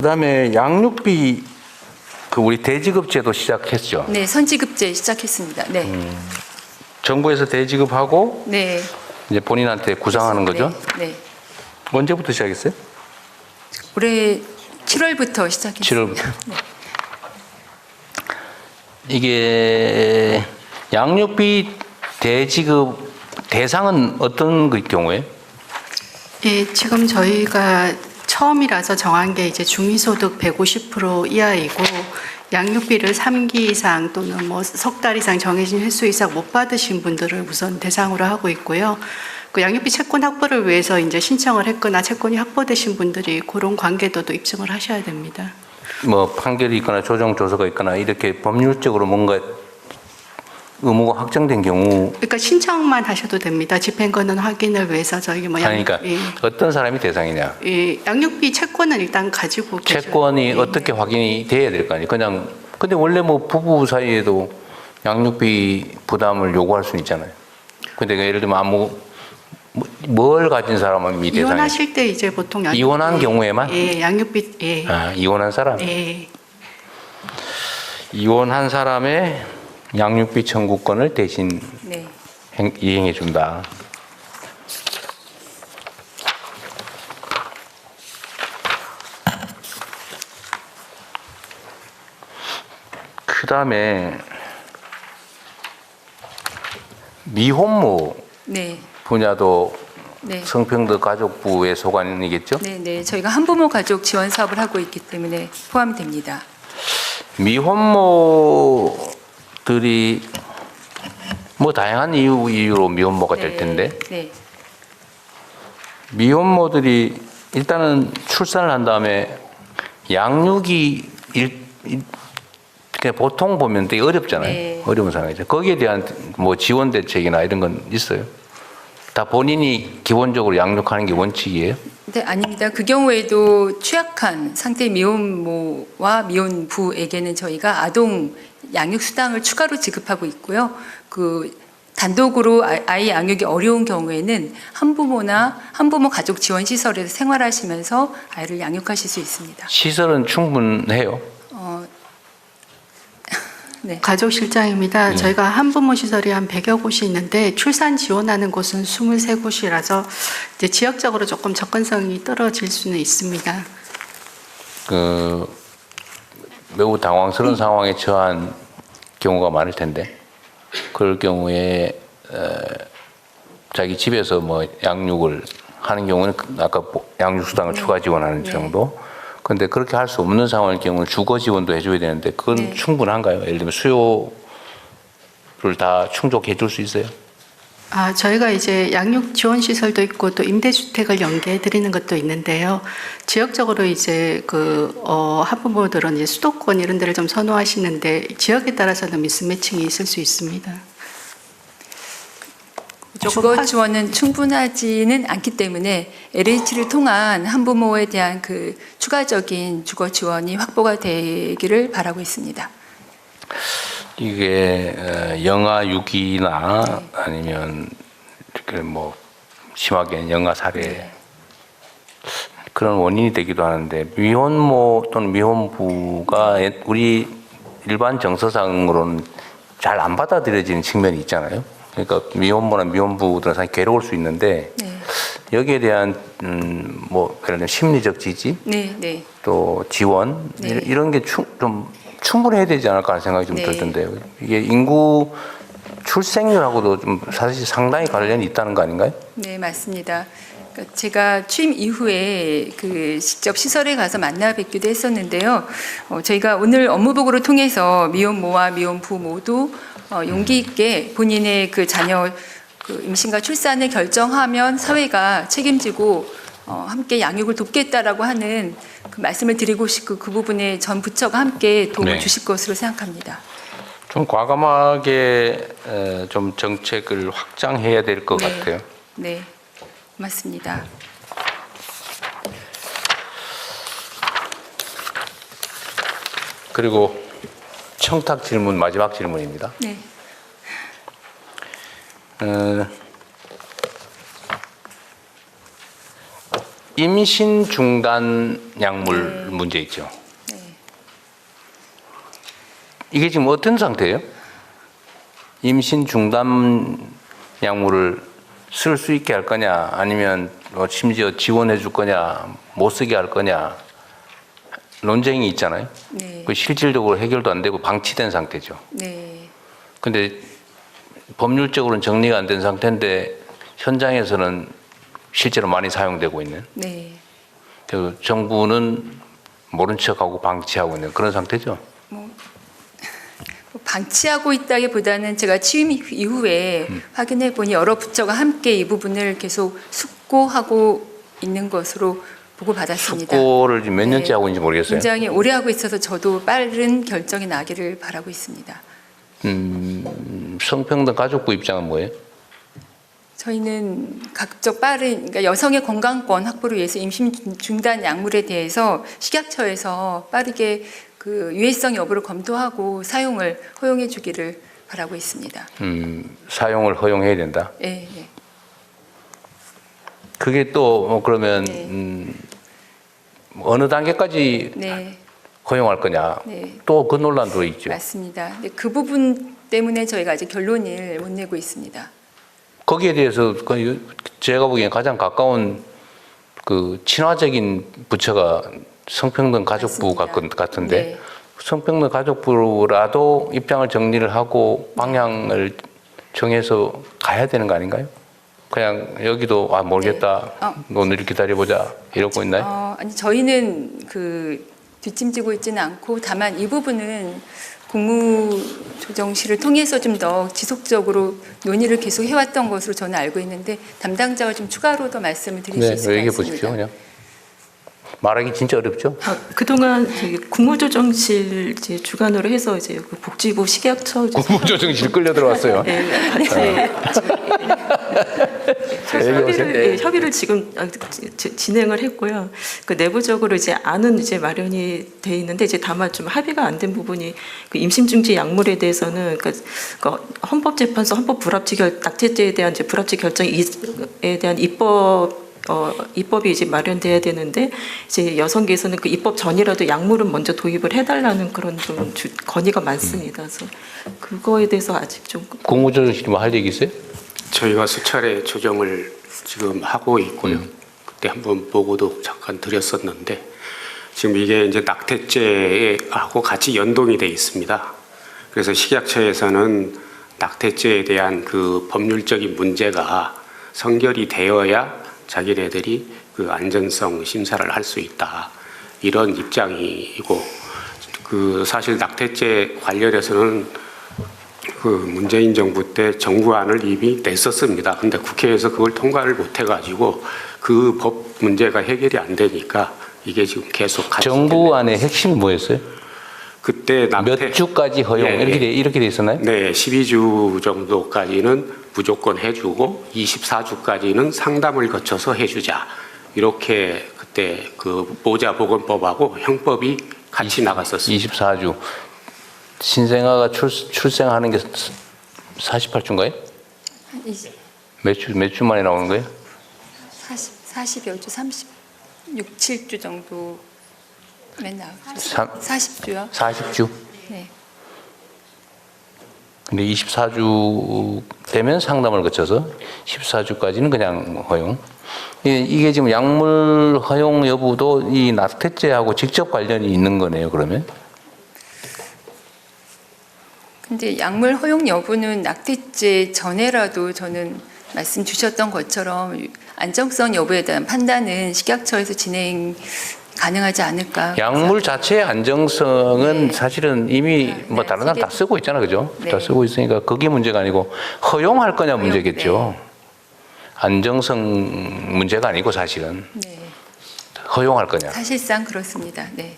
그다음에 양육비 그 우리 대지급제도 시작했죠. 네, 선지급제 시작했습니다. 네. 정부에서 대지급하고 네. 이제 본인한테 구상하는 거죠. 네. 네. 언제부터 시작했어요? 올해 7월부터 시작했습니다. 7월부터. 네. 이게 양육비 대지급 대상은 어떤 그 경우에? 예, 지금 저희가 처음이라서 정한 게 이제 중위소득 150% 이하이고 양육비를 3기 이상 또는 뭐 석 달 이상 정해진 횟수 이상 못 받으신 분들을 우선 대상으로 하고 있고요. 그 양육비 채권 확보를 위해서 이제 신청을 했거나 채권이 확보되신 분들이 그런 관계도도 입증을 하셔야 됩니다. 뭐 판결이 있거나 조정 조서가 있거나 이렇게 법률적으로 뭔가 의무가 확정된 경우 그러니까 신청만 하셔도 됩니다. 집행권은 확인을 위해서 저희 뭐 하니까 어떤 사람이 대상이냐? 양육비 채권은 일단 가지고 계셔야 채권이 돼요. 어떻게 확인이 돼야 될 거 아니에요. 그냥 근데 원래 뭐 부부 사이에도 양육비 부담을 요구할 수 있잖아요. 근데 예를 들면 아무 뭘 가진 사람은 이 대상이 이혼하실 때 이제 보통 양육비, 이혼한 경우에만? 예, 양육비 예. 아, 이혼한 사람. 예. 이혼한 사람의 양육비 청구권을 대신 네. 이행해 준다. 그다음에 미혼모 네. 분야도 네. 성평등 가족부의 소관이겠죠? 네, 네. 저희가 한부모 가족 지원 사업을 하고 있기 때문에 포함됩니다. 미혼모들이 뭐 다양한 이유로 미혼모가 될 텐데 네. 미혼모들이 일단은 출산을 한 다음에 양육이 그냥 보통 보면 되게 어렵잖아요. 네. 어려운 상황이죠. 거기에 대한 뭐 지원 대책이나 이런 건 있어요? 다 본인이 기본적으로 양육하는 게 원칙이에요? 네, 아닙니다. 그 경우에도 취약한 상태의 미혼모와 미혼부에게는 저희가 아동 양육 수당을 추가로 지급하고 있고요. 그 단독으로 아이 양육이 어려운 경우에는 한부모 가족 지원 시설에서 생활하시면서 아이를 양육하실 수 있습니다. 시설은 충분해요? 네. 가족실장입니다. 저희가 한부모 시설이 한 100여 곳이 있는데 출산 지원하는 곳은 23곳이라서 이제 지역적으로 조금 접근성이 떨어질 수는 있습니다. 그 매우 당황스러운 상황에 처한 경우가 많을 텐데 그럴 경우에 자기 집에서 뭐 양육을 하는 경우는 아까 양육 수당을 추가 지원하는 정도. 근데 그렇게 할 수 없는 상황일 경우는 주거 지원도 해줘야 되는데 그건 충분한가요? 예를 들면 수요를 다 충족해 줄 수 있어요? 저희가 이제 양육 지원 시설도 있고 또 임대주택을 연계해 드리는 것도 있는데요. 지역적으로 이제 한부모들은 이제 수도권 이런 데를 좀 선호하시는데 지역에 따라서는 미스매칭이 있을 수 있습니다. 주거 지원은 충분하지는 않기 때문에 LH를 통한 한부모에 대한 그 추가적인 주거 지원이 확보가 되기를 바라고 있습니다. 이게 영아 유기나 아니면 이렇게 뭐 심하게 영아 살해 그런 원인이 되기도 하는데 미혼모 또는 미혼부가 우리 일반 정서상으로는 잘 안 받아들여지는 측면이 있잖아요. 그러니까 미혼모나 미혼부들은 사실 괴로울 수 있는데 여기에 대한 뭐 예를 들면 심리적 지지, 또 지원 이런 게 좀 충분해야 되지 않을까 하는 생각이 좀 들던데요. 이게 인구 출생률하고도 좀 사실 상당히 관련이 있다는 거 아닌가요? 네, 맞습니다. 그러니까 제가 취임 이후에 그 직접 시설에 가서 만나 뵙기도 했었는데요. 저희가 오늘 업무보고를 통해서 미혼모와 미혼부 모두 용기 있게 본인의 그 자녀 그 임신과 출산을 결정하면 사회가 책임지고 함께 양육을 돕겠다라고 하는 그 말씀을 드리고 싶고 그 부분에 전 부처가 함께 도움을 주실 것으로 생각합니다. 좀 과감하게 좀 정책을 확장해야 될 것 같아요. 네, 맞습니다. 그리고 청탁 질문 마지막 질문입니다. 네. 임신 중단 약물 문제 있죠. 네. 이게 지금 어떤 상태예요? 임신 중단 약물을 쓸 수 있게 할 거냐, 아니면 심지어 지원해 줄 거냐, 못 쓰게 할 거냐, 논쟁이 있잖아요. 네. 그 실질적으로 해결도 안 되고 방치된 상태죠. 네. 근데 법률적으로는 정리가 안 된 상태인데 현장에서는 실제로 많이 사용되고 있는. 네. 그래서 정부는 모른 척하고 방치하고 있는 그런 상태죠. 방치하고 있다기보다는 제가 취임 이후에 확인해 보니 여러 부처가 함께 이 부분을 계속 숙고하고 있는 것으로 보고 받았습니다. 숙고를 지금 몇 네. 년째 하고 있는지 모르겠어요. 굉장히 오래 하고 있어서 저도 빠른 결정이 나기를 바라고 있습니다. 성평등 가족부 입장은 뭐예요? 저희는 각적 빠른 그러니까 여성의 건강권 확보를 위해서 임신 중단 약물에 대해서 식약처에서 빠르게 그 유해성 여부를 검토하고 사용을 허용해 주기를 바라고 있습니다. 사용을 허용해야 된다. 네, 네. 그게 또 그러면 네. 어느 단계까지 네. 허용할 거냐? 네. 또 그 논란도 있죠. 맞습니다. 근데 그 부분 때문에 저희가 아직 결론을 못 내고 있습니다. 거기에 대해서 제가 보기엔 가장 가까운 그 친화적인 부처가 성평등 가족부 맞습니다. 같은데 네. 성평등 가족부라도 입장을 정리를 하고 방향을 정해서 가야 되는 거 아닌가요? 그냥 여기도 모르겠다. 네. 오늘 기다려보자 이러고 있나요? 아니 저희는 그 뒷짐지고 있지는 않고 다만 이 부분은 국무조정실을 통해서 좀 더 지속적으로 논의를 계속 해왔던 것으로 저는 알고 있는데 담당자가 좀 추가로 더 말씀을 드릴 수 있을 것 얘기해 같습니다. 보십시오. 그냥 말하기 진짜 어렵죠. 그동안 국무조정실 이제 주관으로 해서 이제 그 복지부 식약처 이제 국무조정실 끌려 들어왔어요. 네, 같이 협의를 지금 진행을 했고요. 그 내부적으로 이제 안은 이제 마련이 돼 있는데 이제 다만 좀 합의가 안 된 부분이 그 임신중지 약물에 대해서는 그러니까 헌법재판소 헌법 불합치 낙태죄에 대한 이제 불합치 결정에 대한 입법이 이제 마련돼야 되는데 이제 여성계에서는 그 입법 전이라도 약물은 먼저 도입을 해달라는 그런 좀 건의가 많습니다. 그래서 그거에 대해서 아직 좀 국무조정실이 뭐 할 얘기 있어요? 저희가 수차례 조정을 지금 하고 있고요. 그때 한번 보고도 잠깐 드렸었는데 지금 이게 이제 낙태죄하고 같이 연동이 돼 있습니다. 그래서 식약처에서는 낙태죄에 대한 그 법률적인 문제가 성결이 되어야 자기네들이 그 안전성 심사를 할 수 있다. 이런 입장이고 그 사실 낙태죄 관련해서는 그 문재인 정부 때 정부안을 이미 냈었습니다. 근데 국회에서 그걸 통과를 못 해가지고 그 법 문제가 해결이 안 되니까 이게 지금 계속 같이 정부안의 핵심이 뭐였어요? 그때 몇 주까지 허용 예, 이렇게 돼 있었나요? 네, 12주 정도까지는 무조건 해주고 24주까지는 상담을 거쳐서 해주자. 이렇게 그때 그 보자보건법하고 형법이 같이 나갔었습니다. 24주. 신생아가 출생하는 게 48주인가요? 몇 주 만에 나오는 거예요? 40여 주, 36, 7주 정도면 나오죠. 40주요? 40주. 네. 근데 24주 되면 상담을 거쳐서 14주까지는 그냥 허용. 이게 지금 약물 허용 여부도 이 낙태죄하고 직접 관련이 있는 거네요, 그러면? 근데 약물 허용 여부는 낙태죄 전에라도 저는 말씀 주셨던 것처럼 안정성 여부에 대한 판단은 식약처에서 진행 가능하지 않을까. 약물 자체의 안정성은 네. 사실은 이미 네, 뭐 다른 사람 다 쓰고 있잖아, 그죠? 네. 다 쓰고 있으니까 그게 문제가 아니고 허용할 거냐 문제겠죠. 네. 안정성 문제가 아니고 사실은 네. 허용할 거냐. 사실상 그렇습니다. 네.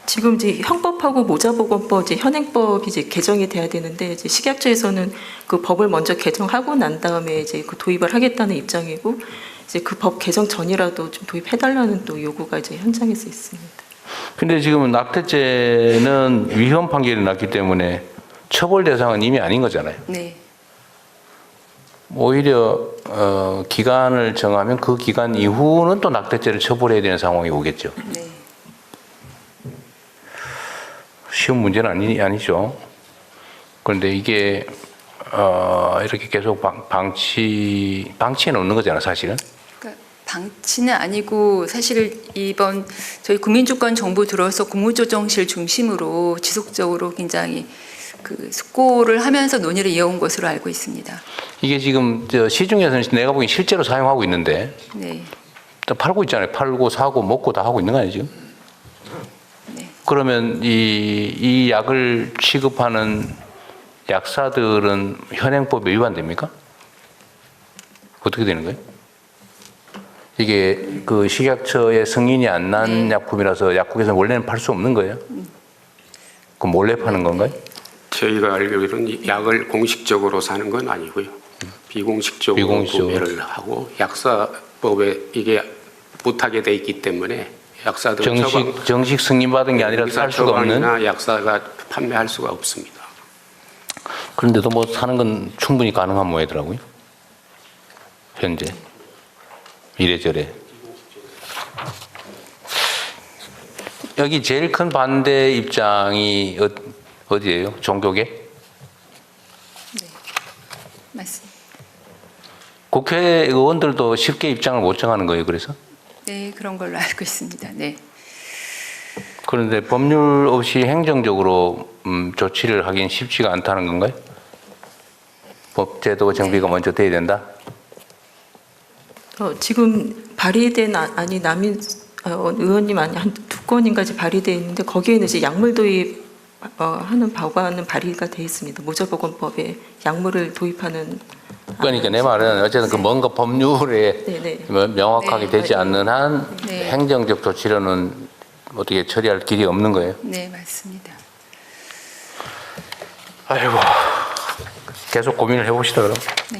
지금 이제 형법하고 모자보건법 이제 현행법이 이제 개정이 돼야 되는데 이제 식약처에서는 그 법을 먼저 개정하고 난 다음에 이제 그 도입을 하겠다는 입장이고 이제 그 법 개정 전이라도 좀 도입해달라는 또 요구가 이제 현장에서 있습니다. 근데 지금 낙태죄는 위헌 판결이 났기 때문에 처벌 대상은 이미 아닌 거잖아요. 네. 오히려 기간을 정하면 그 기간 이후는 또 낙태죄를 처벌해야 되는 상황이 오겠죠. 네. 쉬운 문제는 아니죠. 그런데 이게 이렇게 계속 방치해 놓는 거잖아, 사실은. 그러니까 방치는 아니고 사실 이번 저희 국민주권 정부 들어서 국무조정실 중심으로 지속적으로 굉장히 그 숙고를 하면서 논의를 이어온 것으로 알고 있습니다. 이게 지금 시중에서는 내가 보기엔 실제로 사용하고 있는데 네. 또 팔고 있잖아요. 팔고 사고 먹고 다 하고 있는 거 아니에요, 지금? 네. 그러면 이 약을 취급하는 약사들은 현행법에 위반됩니까? 어떻게 되는 거예요? 이게 그 식약처의 승인이 안 난 약품이라서 약국에서는 원래는 팔 수 없는 거예요? 그럼 몰래 파는 건가요? 저희가 알기로는 이 약을 공식적으로 사는 건 아니고요. 비공식적으로 비공식적으로. 구매를 하고 약사법에 이게 못하게 돼 있기 때문에 약사들은 정식 승인 받은 게 아니라 살 수가 없는. 처방이나 약사가 판매할 수가 없습니다. 그런데도 뭐 사는 건 충분히 가능한 모양이더라고요. 현재 이래저래. 여기 제일 큰 반대 입장이 어디예요? 종교계? 맞습니다. 국회의원들도 쉽게 입장을 못 정하는 거예요. 그래서 네, 그런 걸로 알고 있습니다. 네. 그런데 법률 없이 행정적으로 조치를 하긴 쉽지가 않다는 건가요? 법제도 정비가 먼저 돼야 된다. 지금 발의된 안이 남인 의원님 안이 한 2건인가지 발의돼 있는데 거기에는 이제 약물 도입 하는 법안은 발의가 돼 있습니다. 모자보건법에 약물을 도입하는. 그러니까 내 말은 어쨌든 그 뭔가 법률에 네네. 명확하게 네, 되지 맞아요. 않는 한 네. 행정적 조치로는 어떻게 처리할 길이 없는 거예요. 네, 맞습니다. 아이고, 계속 고민을 해봅시다 그럼. 네.